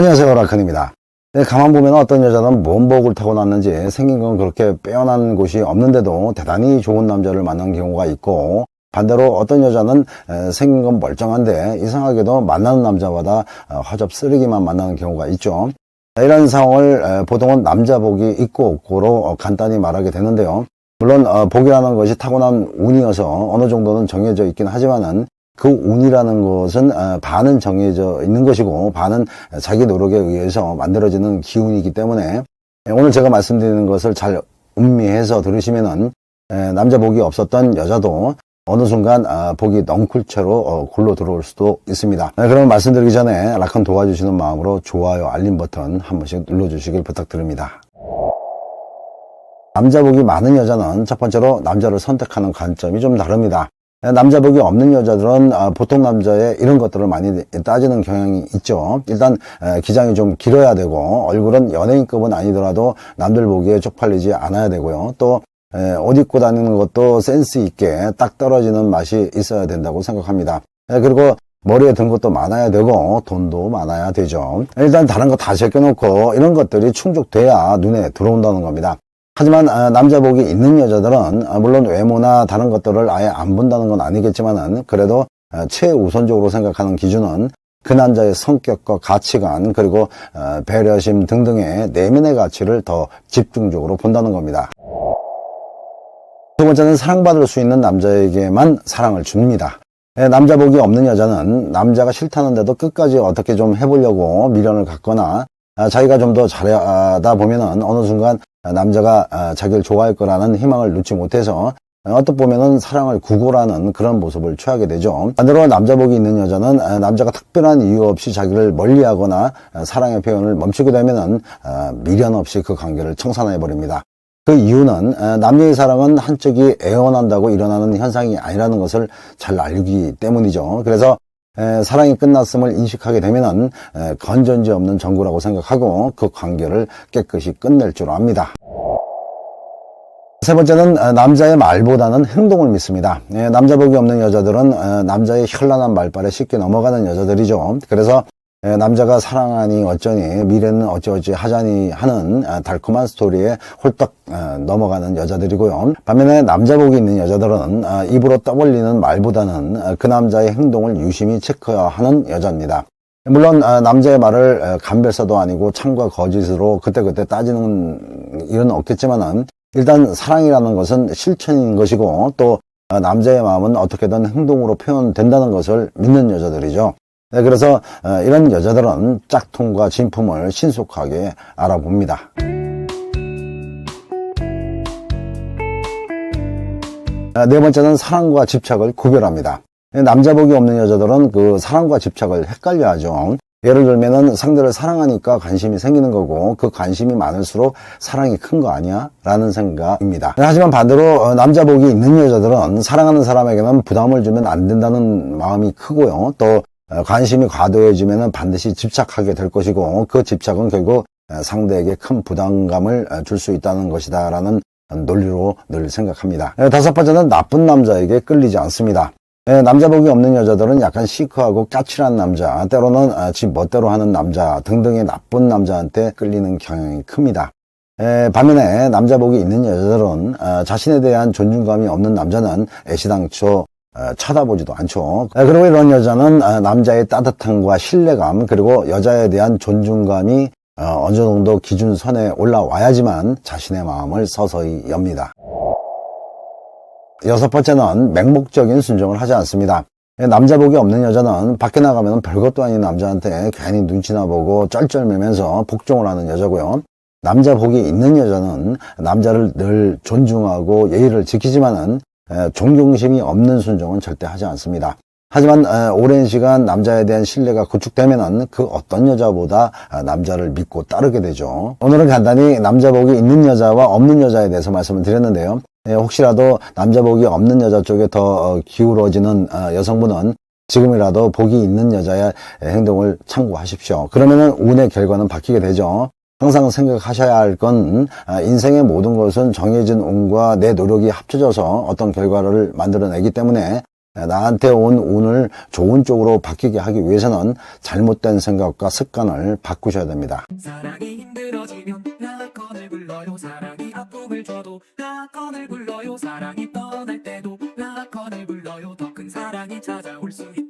안녕하세요, 라칸입니다. 가만 보면 어떤 여자는 뭔 복을 타고났는지 생긴 건 그렇게 빼어난 곳이 없는데도 대단히 좋은 남자를 만난 경우가 있고, 반대로 어떤 여자는 생긴 건 멀쩡한데 이상하게도 만나는 남자마다 허접 쓰레기만 만나는 경우가 있죠. 이런 상황을 보통은 남자 복이 있고 없고로 간단히 말하게 되는데요. 물론 복이라는 것이 타고난 운이어서 어느 정도는 정해져 있긴 하지만은 그 운이라는 것은 반은 정해져 있는 것이고 반은 자기 노력에 의해서 만들어지는 기운이기 때문에 오늘 제가 말씀드리는 것을 잘 음미해서 들으시면은 남자 복이 없었던 여자도 어느 순간 복이 넝쿨채로 굴러 들어올 수도 있습니다. 그럼 말씀드리기 전에 라칸 도와주시는 마음으로 좋아요, 알림 버튼 한 번씩 눌러주시길 부탁드립니다. 남자 복이 많은 여자는 첫 번째로 남자를 선택하는 관점이 좀 다릅니다. 남자 복이 없는 여자들은 보통 남자의 이런 것들을 많이 따지는 경향이 있죠. 일단 기장이 좀 길어야 되고 얼굴은 연예인급은 아니더라도 남들 보기에 쪽팔리지 않아야 되고요. 또 옷 입고 다니는 것도 센스 있게 딱 떨어지는 맛이 있어야 된다고 생각합니다. 그리고 머리에 든 것도 많아야 되고 돈도 많아야 되죠. 일단 다른 거 다 제껴놓고 이런 것들이 충족돼야 눈에 들어온다는 겁니다. 하지만 남자 복이 있는 여자들은 물론 외모나 다른 것들을 아예 안 본다는 건 아니겠지만은 그래도 최우선적으로 생각하는 기준은 그 남자의 성격과 가치관 그리고 배려심 등등의 내면의 가치를 더 집중적으로 본다는 겁니다. 두 번째는 사랑받을 수 있는 남자에게만 사랑을 줍니다. 남자 복이 없는 여자는 남자가 싫다는데도 끝까지 어떻게 좀 해보려고 미련을 갖거나 자기가 좀 더 잘하다 보면은 어느 순간 남자가 자기를 좋아할 거라는 희망을 놓지 못해서 어떻게 보면은 사랑을 구걸하는 그런 모습을 취하게 되죠. 반대로 남자 복이 있는 여자는 남자가 특별한 이유 없이 자기를 멀리하거나 사랑의 표현을 멈추게 되면은 미련 없이 그 관계를 청산해 버립니다. 그 이유는 남녀의 사랑은 한쪽이 애원한다고 일어나는 현상이 아니라는 것을 잘 알기 때문이죠. 그래서 사랑이 끝났음을 인식하게 되면은 건전지 없는 전구라고 생각하고 그 관계를 깨끗이 끝낼 줄 압니다. 세 번째는 남자의 말보다는 행동을 믿습니다. 남자 복이 없는 여자들은 남자의 현란한 말발에 쉽게 넘어가는 여자들이죠. 그래서 남자가 사랑하니 어쩌니 미래는 어찌어찌 하자니 하는 달콤한 스토리에 홀딱 넘어가는 여자들이고요. 반면에 남자 복이 있는 여자들은 입으로 떠벌리는 말보다는 그 남자의 행동을 유심히 체크하는 여자입니다. 물론 남자의 말을 감별사도 아니고 참과 거짓으로 그때그때 따지는 일은 없겠지만은 일단 사랑이라는 것은 실천인 것이고 또 남자의 마음은 어떻게든 행동으로 표현된다는 것을 믿는 여자들이죠. 그래서 이런 여자들은 짝퉁과 진품을 신속하게 알아봅니다. 네 번째는 사랑과 집착을 구별합니다. 남자 복이 없는 여자들은 그 사랑과 집착을 헷갈려 하죠. 예를 들면은 상대를 사랑하니까 관심이 생기는 거고 그 관심이 많을수록 사랑이 큰 거 아니야? 라는 생각입니다. 하지만 반대로 남자 복이 있는 여자들은 사랑하는 사람에게는 부담을 주면 안 된다는 마음이 크고요. 또 관심이 과도해지면 반드시 집착하게 될 것이고 그 집착은 결국 상대에게 큰 부담감을 줄 수 있다는 것이다 라는 논리로 늘 생각합니다. 다섯 번째는 나쁜 남자에게 끌리지 않습니다. 남자 복이 없는 여자들은 약간 시크하고 까칠한 남자, 때로는 지 멋대로 하는 남자 등등의 나쁜 남자한테 끌리는 경향이 큽니다. 반면에 남자 복이 있는 여자들은 자신에 대한 존중감이 없는 남자는 애시당초 쳐다보지도 않죠. 그리고 이런 여자는 남자의 따뜻함과 신뢰감 그리고 여자에 대한 존중감이 어느 정도 기준선에 올라와야지만 자신의 마음을 서서히 엽니다. 여섯 번째는 맹목적인 순종을 하지 않습니다. 남자 복이 없는 여자는 밖에 나가면 별것도 아닌 남자한테 괜히 눈치나 보고 쩔쩔매면서 복종을 하는 여자고요. 남자 복이 있는 여자는 남자를 늘 존중하고 예의를 지키지만은 존경심이 없는 순종은 절대 하지 않습니다. 하지만 오랜 시간 남자에 대한 신뢰가 구축되면은 그 어떤 여자보다 남자를 믿고 따르게 되죠. 오늘은 간단히 남자 복이 있는 여자와 없는 여자에 대해서 말씀을 드렸는데요. 혹시라도 남자 복이 없는 여자 쪽에 더 기울어지는 여성분은 지금이라도 복이 있는 여자의 행동을 참고하십시오. 그러면은 운의 결과는 바뀌게 되죠. 항상 생각하셔야 할 건 인생의 모든 것은 정해진 운과 내 노력이 합쳐져서 어떤 결과를 만들어내기 때문에 나한테 온 운을 좋은 쪽으로 바뀌게 하기 위해서는 잘못된 생각과 습관을 바꾸셔야 됩니다. 사랑이 힘들어지면 라건을 불러요. 사랑이 아픔을 줘도 라건을 불러요. 사랑이 떠날 때도 라건을 불러요. 더 큰 사랑이 찾아올 수 있다.